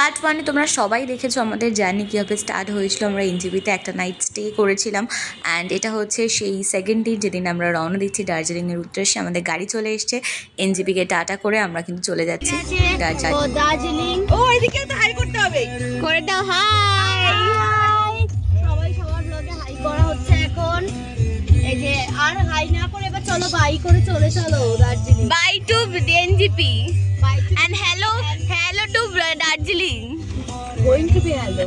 Part 1-এ তোমরা সবাই দেখেছো আমাদের জার্নি কীভাবে স্টার্ট হয়েছিল। আমরা এনজেপিতে একটা নাইট স্টে করেছিলাম অ্যান্ড এটা হচ্ছে সেই সেকেন্ড দিন যেদিন আমরা রওনা দিচ্ছি দার্জিলিংয়ের উদ্দেশ্যে। আমাদের গাড়ি চলে এসছে, এনজেপিকে টাটা করে আমরা কিন্তু চলে যাচ্ছি দার্জিলিং। ও এদিকে তো হাই করতে হবে, করে দাও হাই। সবাই সবার ব্লগে হাই করা হচ্ছে এখন। এই যে আর হাই না করে এবার চলো বাই করে চলো Darjeeling. Bye to NJP and hello to Darjeeling. Going to be hello.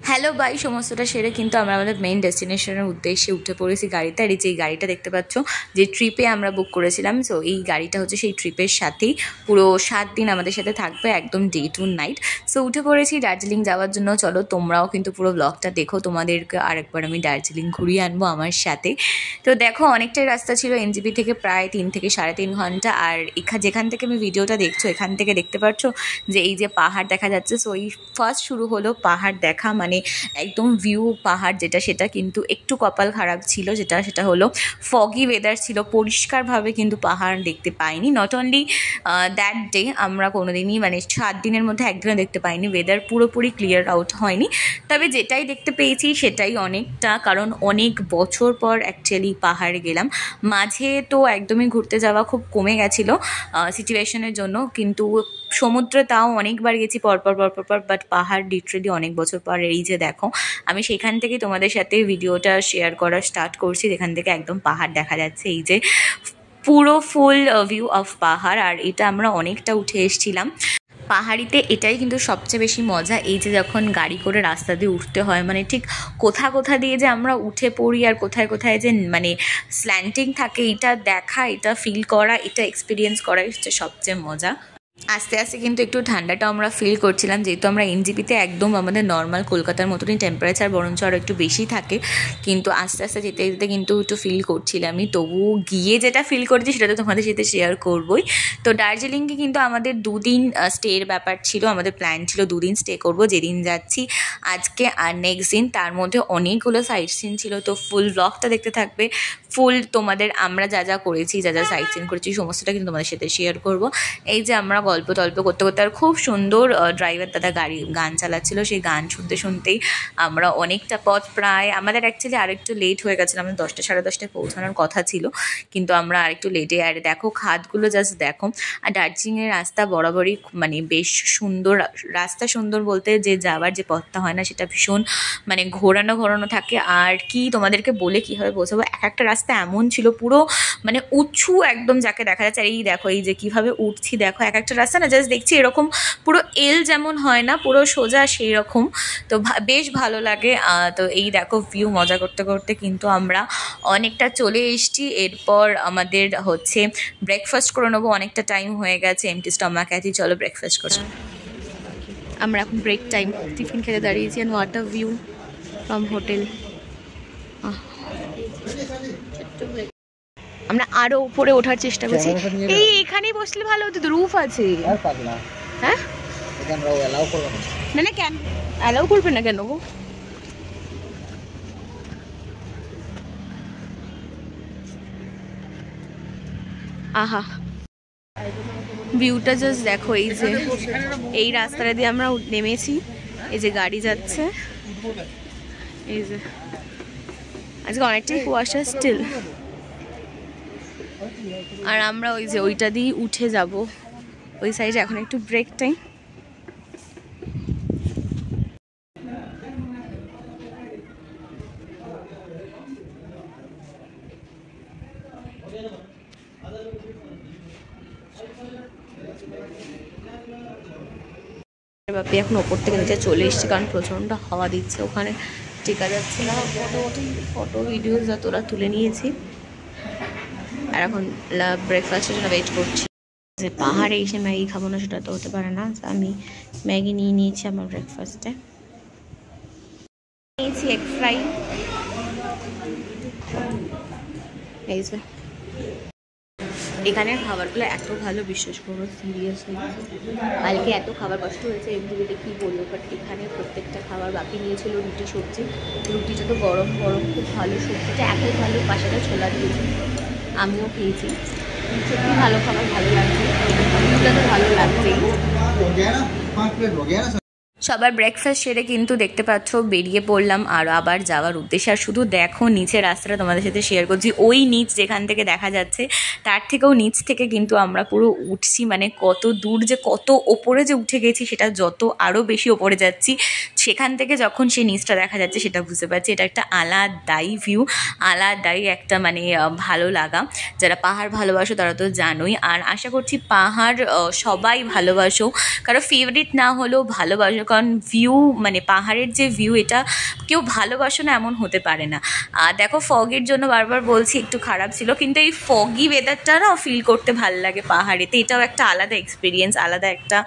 Hello bye সমস্তটা সেরে কিন্তু আমরা আমাদের মেইন ডেস্টিনেশনের উদ্দেশ্যে উঠে পড়েছি গাড়িতে। আর এই যে এই গাড়িটা দেখতে পাচ্ছ যে ট্রিপে আমরা বুক করেছিলাম, সো এই গাড়িটা হচ্ছে সেই ট্রিপের সাথেই পুরো 7 দিন আমাদের সাথে থাকবে, একদম ডে টু নাইট। সো উঠে পড়েছি দার্জিলিং যাওয়ার জন্য। চলো তোমরাও কিন্তু পুরো ব্লগটা দেখো, তোমাদেরকে আরেকবার আমি দার্জিলিং ঘুরিয়ে আনবো আমার সাথে। তো দেখো অনেকটাই রাস্তা ছিল এনজেপি থেকে, প্রায় 3 থেকে 3.5 ঘন্টা। আর যেখান থেকে আমি ভিডিওটা দেখছো এখান থেকে দেখতে পাচ্ছ যে এই যে পাহাড় দেখা যাচ্ছে। সো এই ফার্স্ট শুরু হলো পাহাড় দেখা, মানে একদম ভিউ পাহাড় যেটা, সেটা কিন্তু একটু কপাল খারাপ ছিল, সেটা হলো ফগি ওয়েদার ছিল, পরিষ্কারভাবে কিন্তু পাহাড় দেখতে পাইনি। নট অনলি দ্যাট ডে, আমরা কোনোদিনই মানে 7 দিনের মধ্যে একদিনও দেখতে পাইনি, ওয়েদার পুরোপুরি ক্লিয়ার আউট হয়নি। তবে যেটাই দেখতে পেয়েছি সেটাই অনেকটা, কারণ অনেক বছর পর অ্যাকচুয়ালি পাহাড়ে গেলাম। মাঝে তো একদমই ঘুরতে যাওয়া খুব কমে গেছিলো সিচুয়েশনের জন্য, কিন্তু সমুদ্রে তাও অনেকবার গেছি পরপর, বাট পাহাড় লিটারেলি অনেক বছর পর। এই যে দেখো আমি সেখান থেকে তোমাদের সাথে ভিডিওটা শেয়ার করা স্টার্ট করছি, যেখান থেকে একদম পাহাড় দেখা যাচ্ছে, এই যে পুরো ফুল ভিউ অফ পাহাড়। আর এটা আমরা অনেকটা উঠে এসেছিলাম পাহাড়িতে। এটাই কিন্তু সবচেয়ে বেশি মজা, এই যে যখন গাড়ি করে রাস্তা দিয়ে উঠতে হয়, মানে ঠিক কোথা দিয়ে যে আমরা উঠে পড়ি আর কোথায় যে মানে স্ল্যান্টিং থাকে, এটা দেখা, এটা ফিল করা, এটা এক্সপিরিয়েন্স করাই হচ্ছে সবচেয়ে মজা। আস্তে আস্তে কিন্তু একটু ঠান্ডাটাও আমরা ফিল করছিলাম, যেহেতু আমরা এনজেপিতে একদম আমাদের নর্মাল কলকাতার মতনই টেম্পারেচার, বরঞ্চ আরও একটু বেশি থাকে, কিন্তু আস্তে আস্তে যেতে যেতে কিন্তু একটু ফিল করছিলামই। তবু গিয়ে যেটা ফিল করেছি সেটা তো তোমাদের সাথে শেয়ার করবোই। তো দার্জিলিংয়ে কিন্তু আমাদের 2 দিন স্টের ব্যাপার ছিল, আমাদের প্ল্যান ছিল 2 দিন স্টে করবো, যেদিন যাচ্ছি আজকে আর নেক্সট দিন। তার মধ্যে অনেকগুলো সাইট সিন ছিল, তো ফুল ব্লগটা দেখতে থাকবে। ফুল তোমাদের আমরা যা করেছি, যা সাইট সিন করেছি সমস্তটা কিন্তু তোমাদের সাথে শেয়ার করবো। এই যে আমরা গল্প করতে আর খুব সুন্দর ড্রাইভার দাদা গান চালাচ্ছিল, সেই গান শুনতেই আমরা অনেকটা পথ, প্রায় আমাদের অ্যাকচুয়ালি আরেকটু লেট হয়ে গেছিলো, আমাদের 10টা সাড়ে 10টায় পৌঁছানোর কথা ছিল, কিন্তু আমরা আরেকটু লেটে। আর দেখো খাদগুলো জাস্ট দেখো। আর দার্জিলিংয়ের রাস্তা বরাবরই মানে বেশ সুন্দর রাস্তা, সুন্দর বলতে যে যাওয়ার যে পথটা হয় না সেটা ভীষণ মানে ঘোরানো থাকে। আর কি তোমাদেরকে বলে কীভাবে বোঝাবো, একটা রাস্তা এমন ছিল পুরো মানে উঁচু একদম, যাকে দেখা যাচ্ছে। আর এই দেখো এই যে কীভাবে উঠছি দেখো, একটা রাস্তা না জাস্ট দেখছি এরকম পুরো এল যেমন হয় না পুরো সোজা, সেই রকম। তো বেশ ভালো লাগে। তো এই দেখো ভিউ মজা করতে কিন্তু আমরা অনেকটা চলে এসেছি। এরপর আমাদের হচ্ছে ব্রেকফাস্ট করে নেবো, অনেকটা টাইম হয়ে গেছে, এমটি স্টমাক আছে, চলো ব্রেকফাস্ট করছি। আমরা এখন ব্রেক টাইম, টিফিন খেতে দাঁড়িয়েছি। And what a view from hotel. আমরা আরো উপরে ওঠার চেষ্টা করছি। এখানেই বসলে ভালো হতো, তো রুফ আছে। হ্যাঁ না কেন অ্যালাউ করবে না কেন গো? আহা ভিউটা জাস্ট দেখো, এই যে এই রাস্তাটা দিয়ে আমরা নেমেছি, এই যে গাড়ি যাচ্ছে, এই যে আজকে অনেকটাই কুয়াশা স্টিল। আর আমরা ওই যে ওইটা দিয়ে উঠে যাব ওই সাইডে, এখন একটু ব্রেক টাইম। বাপি এখন ওপর থেকে নিচে চলে এসছে, কারণ প্রচণ্ড হাওয়া দিচ্ছে, ওখানে টেকা যাচ্ছে না। ফটো ভিডিও যা তোরা তুলে নিয়েছি, আর এখন ব্রেকফাস্টের জন্য ওয়েট করছি। যে পাহাড়ে এসে ম্যাগি খাবো না সেটা তো হতে পারে না, আমি ম্যাগি নিয়ে নিয়েছি আমার ব্রেকফাস্টে। নিয়েছি এগ ফ্রাই, এই যে এখানের খাবারগুলো এত ভালো, বিশ্বাস করবো সিরিয়াসলি। কালকে এত খাবার কষ্ট হয়েছে এমনিতে কী বলবো, বাট এখানে প্রত্যেকটা খাবার। বাকি নিয়েছিল রুটি সবজি, রুটিটা তো গরম খুব ভালো, সবজিটা এত ভালো, পাশাটা ছোলা দিয়েছে, আমিও খেয়েছি। সত্যি ভালো খাবার, ভালো লাগছে, রুটিটা তো ভালো লাগছেই। हो गया ना, 5 प्लेट हो गया ना। সবার ব্রেকফাস্ট সেরে কিন্তু দেখতে পাচ্ছ বেরিয়ে পড়লাম আর আবার যাওয়ার উদ্দেশ্যে। আর শুধু দেখো নিচের রাস্তাটা তোমাদের সাথে শেয়ার করছি, ওই নিচ যেখান থেকে দেখা যাচ্ছে তার থেকেও নিচ থেকে কিন্তু আমরা পুরো উঠছি, মানে কত দূর যে কত ওপরে যে উঠে গেছি সেটা যত আরও বেশি ওপরে যাচ্ছি সেখান থেকে যখন সেই নিচটা দেখা যাচ্ছে সেটা বুঝতে পারছি এটা একটা আলাদাই ভিউ, আলাদাই একটা মানে ভালো লাগা। যারা পাহাড় ভালোবাসো তারা তো জানোই, আর আশা করছি পাহাড় সবাই ভালোবাসো, কারো ফেভারিট না হলেও ভালোবাসো, কারণ ভিউ মানে পাহাড়ের যে ভিউ এটা কেউ ভালোবাসো না এমন হতে পারে না। দেখো ফগের জন্য বারবার বলছি একটু খারাপ ছিল, কিন্তু এই ফগি ওয়েদারটা না ফিল করতে ভালো লাগে পাহাড়েতে, এটাও একটা আলাদা এক্সপিরিয়েন্স, আলাদা একটা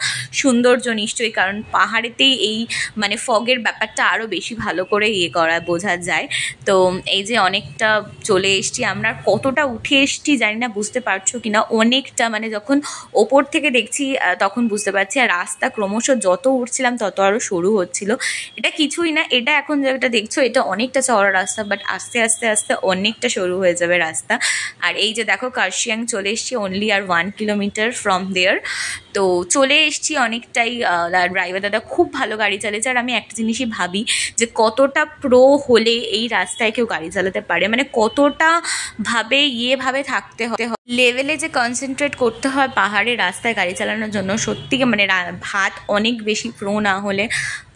সৌন্দর্য নিশ্চয়ই, কারণ পাহাড়েতেই এই মানে ফগের ব্যাপারটা আরও বেশি ভালো করে করা বোঝা যায়। তো এই যে অনেকটা চলে এসছি আমরা, কতটা উঠে এসছি জানি না বুঝতে পারছো কিনা, অনেকটা মানে যখন ওপর থেকে দেখছি তখন বুঝতে পারছি, আর রাস্তা ক্রমশ যত উঠছিলাম তত আরও সরু হচ্ছিল। এটা কিছুই না, এটা এখন যেটা দেখছো এটা অনেকটা চওড়া রাস্তা, বাট আস্তে আস্তে আস্তে অনেকটা সরু হয়ে যাবে রাস্তা। আর এই যে দেখো কার্শিয়াং চলে এসছি, অনলি আর 1 কিলোমিটার ফ্রম দেয়ার। তো চলে এসছি অনেকটাই। ড্রাইভার দাদা খুব ভালো গাড়ি চালিয়েছে, আর আমি একটা জিনিসই ভাবি যে কতটা প্রো হলে এই রাস্তায় কেউ গাড়ি চালাতে পারে, মানে কতটা ভাবে ভাবে থাকতে হয়, লেভেলে যে কনসেন্ট্রেট করতে হয় পাহাড়ের রাস্তায় গাড়ি চালানোর জন্য, সত্যি মানে হাত অনেক বেশি প্রো না হলে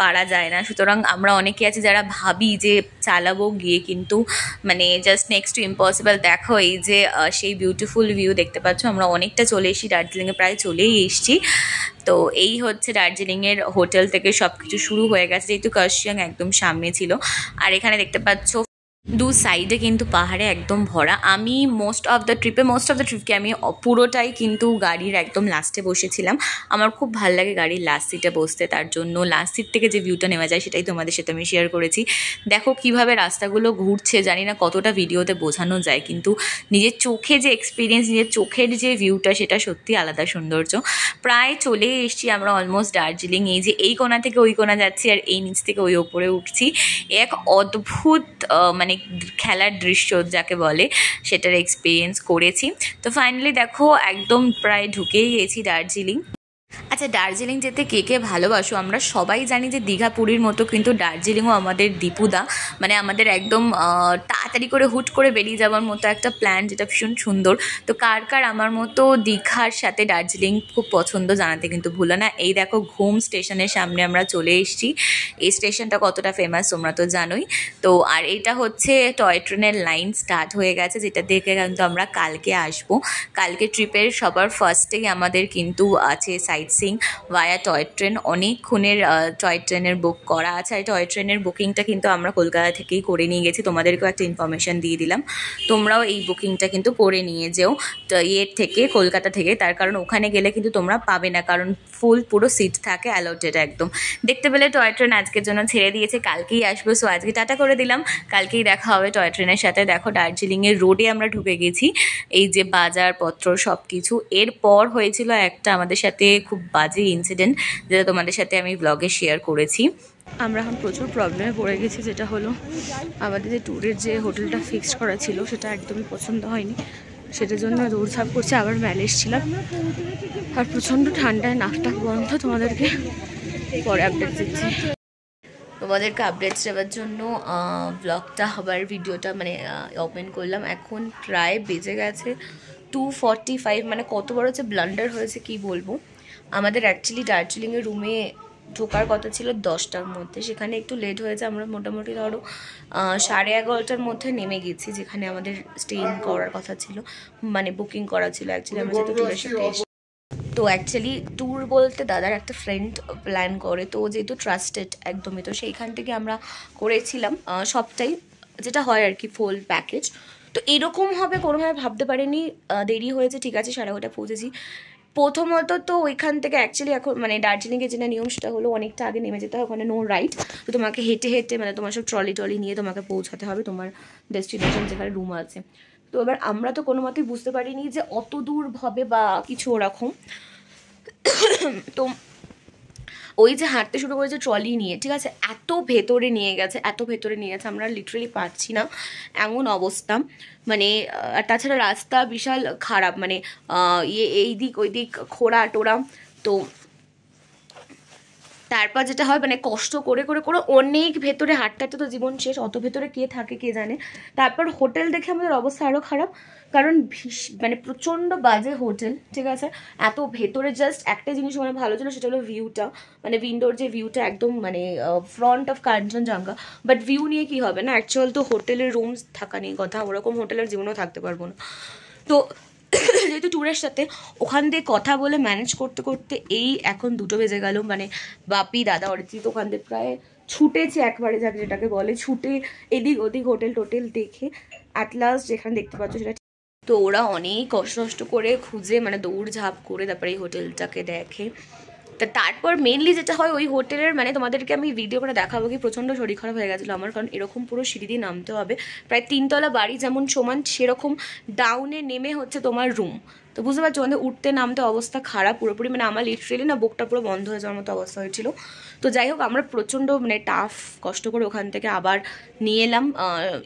পারা যায় না। সুতরাং আমরা অনেকে আছি যারা ভাবি যে চালাবো গিয়ে, কিন্তু মানে জাস্ট নেক্সট টু ইম্পসিবল। দেখো এই যে সেই বিউটিফুল ভিউ দেখতে পাচ্ছ, আমরা অনেকটা চলে এসেছি, দার্জিলিংয়ে প্রায় চলেই এসেছি। তো এই হচ্ছে দার্জিলিংয়ের হোটেল থেকে সব কিছু শুরু হয়ে গেছে, যেহেতু কার্শিয়াং একদম সামনে ছিল। আর এখানে দেখতে পাচ্ছ দু সাইডে কিন্তু পাহাড়ে একদম ভরা। আমি মোস্ট অফ দ্য ট্রিপকে আমি পুরোটাই কিন্তু গাড়ির একদম লাস্টে বসেছিলাম। আমার খুব ভালো লাগে গাড়ির লাস্ট সিটে বসতে, তার জন্য লাস্ট সিট থেকে যে ভিউটা নেওয়া যায় সেটাই তোমাদের সাথে আমি শেয়ার করেছি। দেখো কিভাবে রাস্তাগুলো ঘুরছে, জানি না কতটা ভিডিওতে বোঝানো যায়, কিন্তু নিজের চোখে যে এক্সপিরিয়েন্স, নিজের চোখের যে ভিউটা সেটা সত্যি আলাদা সৌন্দর্য। প্রায় চলে এসেছি আমরা অলমোস্ট দার্জিলিং। এই যে এই কোণা থেকে ওই কোণা যাচ্ছি আর এই নিচ থেকে ওই ওপরে উঠছি, এক অদ্ভুত মানে খেলার দৃশ্য যাকে বলে সেটার এক্সপিরিয়েন্স করেছি। তো ফাইনালি দেখো একদম প্রায় ঢুকেই গেছি দার্জিলিং। আচ্ছা, দার্জিলিং যেতে কে কে ভালোবাসো? আমরা সবাই জানি যে দীঘা পুরীর মতো কিন্তু দার্জিলিংও আমাদের দীপুদা, মানে আমাদের একদম তাড়াতাড়ি করে হুট করে বেরিয়ে যাওয়ার মতো একটা প্ল্যান, যেটা ভীষণ সুন্দর। তো কার কার আমার মতো দীঘার সাথে দার্জিলিং খুব পছন্দ জানাতে কিন্তু ভুলো না। এই দেখো ঘুম স্টেশনের সামনে আমরা চলে এসেছি। এই স্টেশনটা কতটা ফেমাস তোমরা তো জানোই। তো আর এটা হচ্ছে টয় ট্রেনের লাইন স্টার্ট হয়ে গেছে, যেটা দেখে কিন্তু আমরা কালকে আসবো। কালকে ট্রিপের সবার ফার্স্টেই আমাদের কিন্তু আছে সাইট সিং ভায়া টয় ট্রেন। অনেকক্ষণের টয় ট্রেনের বুক করা আছে, আর টয় ট্রেনের বুকিংটা কিন্তু আমরা কলকাতা থেকেই করে নিয়ে গেছি। তোমাদেরকেও একটা ইনফরমেশান দিয়ে দিলাম, তোমরাও এই বুকিংটা কিন্তু করে নিয়ে যেও ইয়ের থেকে, কলকাতা থেকে। তার কারণ ওখানে গেলে কিন্তু তোমরা পাবে না, কারণ ফুল পুরো সিট থাকে অ্যালটেড একদম। দেখতে পেলে টয় ট্রেন আজকের জন্য ছেড়ে দিয়েছে, কালকেই আসবো। সো আজকে টাটা করে দিলাম, কালকেই দেখা হবে টয় ট্রেনের সাথে। দেখো দার্জিলিংয়ের রোডে আমরা ঢুকে গেছি, এই যে বাজারপত্র সব কিছু। এরপর হয়েছিল একটা আমাদের সাথে খুব বাজে ইনসিডেন্ট, যেটা তোমাদের সাথে আমি ব্লগে শেয়ার করেছি। আমরা এখন প্রচুর প্রবলেমে পড়ে গেছি, যেটা হলো আমাদের যে ট্যুরের যে হোটেলটা ফিক্সড করা ছিল সেটা একদমই পছন্দ হয়নি, সেটার জন্য দৌড়ঝাঁপ করছে। আবার মেলে এসেছিলাম আর প্রচণ্ড ঠান্ডায় নাকটাক বন্ধ। তোমাদেরকে পরে আপডেট দিচ্ছি। তোমাদেরকে আপডেটস দেওয়ার জন্য ব্লগটা আবার ভিডিওটা মানে ওপেন করলাম। এখন প্রায় বেজে গেছে 2:45, মানে কত বড় হচ্ছে ব্লান্ডার হয়েছে কি বলবো। আমাদের অ্যাকচুয়ালি দার্জিলিংয়ের রুমে ঢোকার কথা ছিল 10টার মধ্যে, সেখানে একটু লেট হয়েছে। আমরা মোটামুটি ধরো 11:30টার মধ্যে নেমে গেছি, যেখানে আমাদের স্টেইং করার কথা ছিল, মানে বুকিং করা ছিল অ্যাকচুয়ালি। আমরা যেহেতু ট্যুরের সাথে এসেছি, তো অ্যাকচুয়ালি ট্যুর বলতে দাদার একটা ফ্রেন্ড প্ল্যান করে, তো যেহেতু ট্রাস্টেড একদমই, তো সেইখান থেকে আমরা করেছিলাম সবটাই, যেটা হয় আর কি ফুল প্যাকেজ। তো এরকম হবে কোনোভাবে ভাবতে পারিনি। দেরি হয়েছে ঠিক আছে, 11:30 পৌঁছেছি। প্রথমত তো ওইখান থেকে অ্যাকচুয়ালি এখন মানে দার্জিলিংয়ে যেটা নিয়ম সেটা হলো অনেকটা আগে নেমে যেতে হয়, ওখানে নো রাইড। তো তোমাকে হেঁটে হেঁটে মানে তোমার সব ট্রলি নিয়ে তোমাকে পৌঁছাতে হবে তোমার ডেস্টিনেশন যেখানে রুম আছে। তো এবার আমরা তো কোনো মতেই বুঝতে পারিনি যে অত দূর হবে বা কিছু ওরকম। তো ওই যে হাঁটতে শুরু করেছে ট্রলি নিয়ে, ঠিক আছে, এত ভেতরে নিয়ে গেছে আমরা লিটারালি পাচ্ছি না এমন অবস্থা। মানে আর তাছাড়া রাস্তা বিশাল খারাপ, মানে এই দিক ওই দিক খোঁড়া টোড়া। তো তারপর যেটা হয় মানে কষ্ট করে করে করে অনেক ভেতরে হাঁটতে হাঁটতে তো জীবন শেষ, অত ভেতরে কে থাকে কে জানে। তারপর হোটেল দেখে আমাদের অবস্থা আরও খারাপ, কারণ মানে প্রচণ্ড বাজে হোটেল, ঠিক আছে। এত ভেতরে জাস্ট একটা জিনিস মানে ভালো ছিল, সেটা হলো ভিউটা, মানে উইন্ডোর যে ভিউটা একদম মানে front of Kanchenjunga. But view নিয়ে কি হবে না, অ্যাকচুয়াল তো হোটেলের রুমস থাকা নিয়ে কথা, ওরকম হোটেলের জীবনেও থাকতে পারবো না। তো যেহেতু ট্যুরের সাথে ওখান দিয়ে কথা বলে ম্যানেজ করতে করতে এই এখন 2টো বেজে গেল। মানে বাপি দাদা অরিজিৎ ওখান থেকে প্রায় ছুটেছে একবারে, যাক যেটাকে বলে, ছুটে এদিক ওদিক হোটেল টোটেল দেখে অ্যাট লাস্ট যেখানে দেখতে পাচ্ছ সেটা। তো ওরা অনেক কষ্ট করে খুঁজে মানে দৌড়ঝাঁপ করে তারপরে এই হোটেলটাকে দেখে। তারপর মেনলি যেটা হয় ওই হোটেলের, মানে তোমাদেরকে আমি ভিডিও করে দেখাবো কি, প্রচণ্ড শরীর খারাপ হয়ে গেছিলো আমার, কারণ এরকম পুরো সিঁড়ি দিয়ে নামতে হবে, প্রায় 3 তলা বাড়ি যেমন সমান সেরকম ডাউনে নেমে হচ্ছে তোমার রুম। তো বুঝতে পারছো আমাদের উঠতে নামতে অবস্থা খারাপ পুরোপুরি, মানে আমার লিটারেলি না বুকটা পুরো বন্ধ হয়ে যাওয়ার মতো অবস্থা হয়েছিল। তো যাই হোক আমরা প্রচণ্ড মানে টাফ কষ্ট করে ওখান থেকে আবার নিয়ে এলাম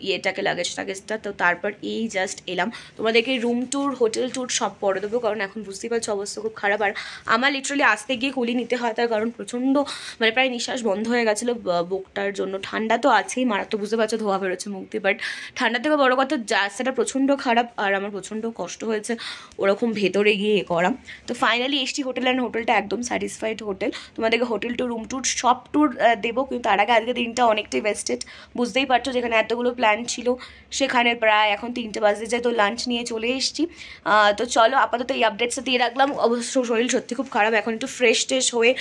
ইয়েটাকে, লাগেজটা। তো তারপর এই জাস্ট এলাম, তোমাদেরকে রুম ট্যুর হোটেল ট্যুর সব পরে দেবো, কারণ এখন বুঝতেই পারছো অবস্থা খুব খারাপ। আর আমার লিটারেলি আসতে গিয়ে কুলি নিতে হয়, তার কারণ প্রচণ্ড মানে প্রায় নিঃশ্বাস বন্ধ হয়ে গেছিলো বুকটার জন্য। ঠান্ডা তো আছেই মারাত্মক, বুঝতে পারছো ধোয়া বেরোচ্ছে মুখ দিয়ে, বাট ঠান্ডা থেকে বড়ো কথা রাস্তাটা প্রচণ্ড খারাপ, আর আমার প্রচণ্ড কষ্ট হয়েছে ওরকম ভেতরে গিয়ে করা। তো ফাইনালি এসটি হোটেল, অ্যান্ড হোটেলটা একদম স্যাটিসফাইড হোটেল। তোমাদেরকে হোটেল ট্যুর রুম ট্যুর সব ট্যুর দেবো, কিন্তু তার আগে আজকে দিনটা অনেকটাই ওয়েস্টেড, বুঝতেই পারছো। যেখানে এতগুলো প্ল্যান ছিল সেখানে প্রায় এখন 3টে বাজতে যায়, তো লাঞ্চ নিয়ে চলে এসেছি। তো চলো আপাতত এই আপডেটসটা দিয়ে রাখলাম। অবশ্য শরীর সত্যি খুব খারাপ, এখন একটু ফ্রেশ ট্রেশ হয়ে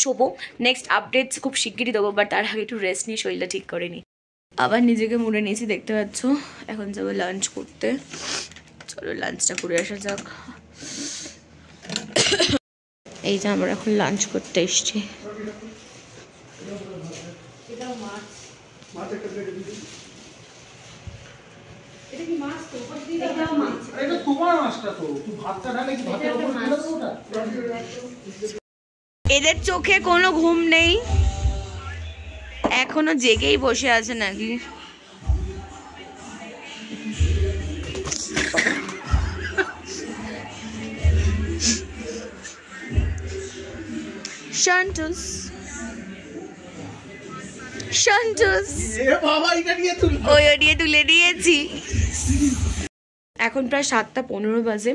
শোবো। নেক্সট আপডেটস খুব শিগগিরই দেবো, বাট তার আগে একটু রেস্ট নিয়ে শরীরটা ঠিক করে নিই। আবার নিজেকে মুড়ে নিয়েছি দেখতে পাচ্ছ, এখন যাবো লাঞ্চ করতে। চলো লাঞ্চটা করে আসা যাক। এই যে আমরা এখন লাঞ্চ করতে এসছি। এদের চোখে কোনো ঘুম নেই, এখনো জেগেই বসে আছে নাকি। শান্তুস ওই ওডিয়ে তুলে দিয়েছি। এখন প্রায় 7:15 বাজে,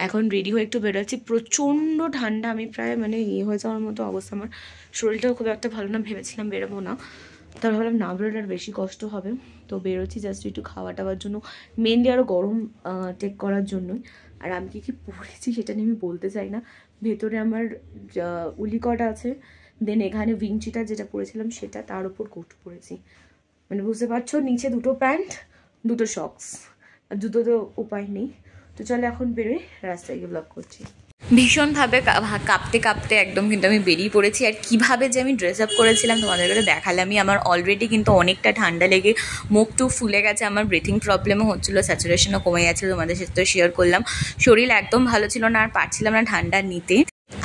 এখন রেডি হয়ে একটু বেরোচ্ছি। প্রচণ্ড ঠান্ডা, আমি প্রায় মানে হয়ে যাওয়ার মতো অবস্থা, আমার শরীরটাও খুব একটা ভালো না, ভেবেছিলাম বেরোবো না, তার ভাবলাম না বেরোলে আর বেশি কষ্ট হবে। তো বেরোচ্ছি জাস্ট একটু খাওয়া টাওয়ার জন্য, মেনলি আরও গরম টেক করার জন্যই। আর আমি কী পরেছি সেটা নিয়ে আমি বলতে চাই না। ভেতরে আমার উলিকট আছে, দেন এখানে উইংচিটা যেটা পরেছিলাম সেটা, তার উপর কোট পরেছি, মানে বুঝতে পারছো, নিচে 2টো প্যান্ট 2টো সক্স, আর জুতো তো উপায় নেই। তো চলো এখন বেরোই, রাস্তায় গিয়ে ব্লগ করছি। ভীষণভাবে কাঁপতে কাঁপতে একদম কিন্তু আমি বেরিয়ে পড়েছি। আর কিভাবে যে আমি ড্রেস আপ করেছিলাম তোমাদেরকে তো দেখালামই। আমার অলরেডি কিন্তু অনেকটা ঠান্ডা লেগে মুখ টুক ফুলে গেছে, আমার ব্রিথিং প্রবলেমও হচ্ছিলো, স্যাচুরেশনও কমে গেছিলো, তোমাদের সাথে তো শেয়ার করলাম। শরীর একদম ভালো ছিল না, আর পারছিলাম না ঠান্ডা নিতে।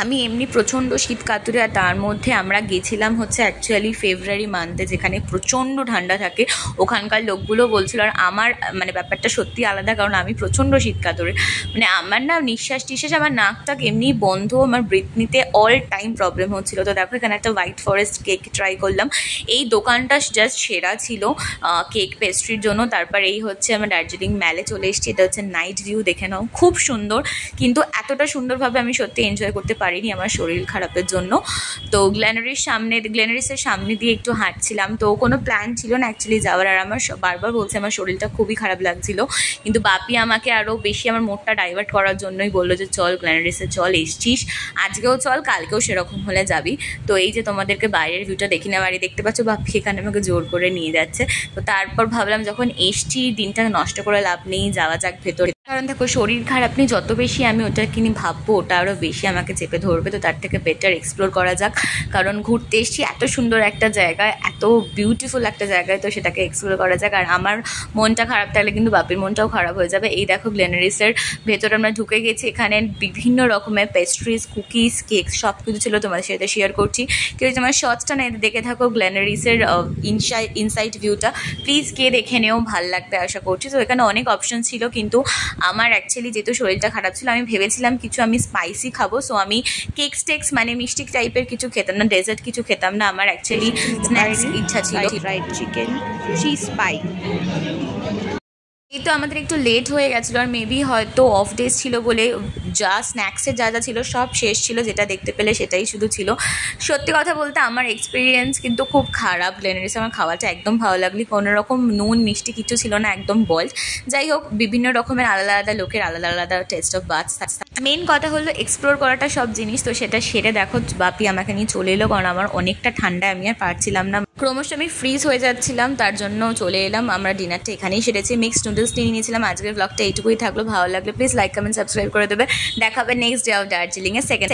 আমি এমনি প্রচণ্ড শীত কাতুরে, আর তার মধ্যে আমরা গেছিলাম হচ্ছে অ্যাকচুয়ালি ফেব্রুয়ারি মান্থে, যেখানে প্রচণ্ড ঠান্ডা থাকে। ওখানকার লোকগুলো বলছিল, আর আমার মানে ব্যাপারটা সত্যি আলাদা, কারণ আমি প্রচণ্ড শীত কাতুরে, মানে আমার না নিঃশ্বাস টিশ্বাস, আমার নাকটাক এমনি বন্ধ, আমার ব্রেথ নিতে অল টাইম প্রবলেম হচ্ছিলো। তো দেখো এখানে একটা হোয়াইট ফরেস্ট কেক ট্রাই করলাম, এই দোকানটা জাস্ট সেরা ছিল কেক পেস্ট্রির জন্য। তারপর এই হচ্ছে আমার দার্জিলিং ম্যালে চলে এসেছি, এটা হচ্ছে নাইট ভিউ, দেখে নাও খুব সুন্দর, কিন্তু এতটা সুন্দরভাবে আমি সত্যি এনজয় করতে পারিনি আমার শরীর খারাপের জন্য। তো গ্ল্যানারিসের সামনে দিয়ে একটু হাঁটছিলাম, তো কোনো প্ল্যান ছিল না অ্যাকচুয়ালি যাওয়ার। আর আমার বারবার বলছে আমার শরীরটা খুবই খারাপ লাগছিল, কিন্তু বাপি আমাকে আরও বেশি আমার মোডটা ডাইভার্ট করার জন্যই বললো যে চল গ্ল্যানারিসে চল, এসছিস আজকেও চল, কালকেও সেরকম হলে যাবি। তো এই যে তোমাদেরকে বাইরের ভিউটা দেখি না, বাড়ি দেখতে পাচ্ছ, বাপি এখানে আমাকে জোর করে নিয়ে যাচ্ছে। তো তারপর ভাবলাম যখন এসছি দিনটা নষ্ট করে লাভ নেই, যাওয়া যাক ভেতরে। কারণ দেখো শরীর খারাপ নেই, যত বেশি আমি ওটা কিনে ভাববো ওটা আরও বেশি আমাকে চেপে ধরবে। তো তার থেকে বেটার এক্সপ্লোর করা যাক, কারণ ঘুরতে এসেছি এত সুন্দর একটা জায়গায়, এত বিউটিফুল একটা জায়গায়, তো সেটাকে এক্সপ্লোর করা যাক। আর আমার মনটা খারাপ থাকলে কিন্তু বাপির মনটাও খারাপ হয়ে যাবে। এই দেখো গ্ল্যানারিসের ভেতরে আমরা ঢুকে গেছি, এখানে বিভিন্ন রকমের পেস্ট্রিজ, কুকিজ, কেক সব কিছু ছিল, তোমাদের সাথে শেয়ার করছি। কেউ তোমার শর্টসটা না দেখে থাকো গ্ল্যানারিসের ইনসাইড ভিউটা, প্লিজ কে দেখে নেও, ভাল লাগবে আশা করছি। তো এখানে অনেক অপশন ছিল, কিন্তু আমার অ্যাকচুয়ালি যেহেতু শরীরটা খারাপ ছিল আমি ভেবেছিলাম কিছু আমি স্পাইসি খাবো, সো আমি কেকস টেক্স মানে মিষ্টি টাইপের কিছু খেতাম না, ডেজার্ট কিছু খেতাম না, আমার অ্যাকচুয়ালি স্ন্যাক্স ইচ্ছা ছিল। ফ্রাইড চিকেন, চিজ পাই। এই তো আমাদের একটু লেট হয়ে গেছিলো, আর মেবি হয়তো অফ ডেজ ছিল বলে যা স্ন্যাক্সের যা ছিল সব শেষ ছিল, যেটা দেখতে পেলে সেটাই শুধু ছিল। সত্যি কথা বলতে আমার এক্সপিরিয়েন্স কিন্তু খুব খারাপ গ্লেনারিসে, আমার খাওয়াটা একদম ভালো লাগলি, কোনো রকম নুন মিষ্টি কিছু ছিল না, একদম বল্ড। যাই হোক, বিভিন্ন রকমের আলাদা আলাদা লোকের আলাদা আলাদা টেস্ট অফ বাথস। মেন কথা হলো এক্সপ্লোর করাটা সব জিনিস, তো সেটা সেরে দেখো বাপি আমাকে নিয়ে চলে এলো, কারণ আমার অনেকটা ঠান্ডা, আমি আর পারছিলাম না, ক্রমশ আমি ফ্রিজ হয়ে যাচ্ছিলাম, তার জন্য চলে এলাম। আমরা ডিনারটা এখানেই সেরেছি, মিক্সড নুডলস নিয়ে নিয়েছিলাম। আজকের ব্লগটা এইটুকুই থাকলো, ভালো লাগলে প্লিজ লাইক কমেন্ট সাবস্ক্রাইব করে দেবে। দেখাবে নেক্সট ডে অফ দার্জিলিংয়ের সেকেন্ড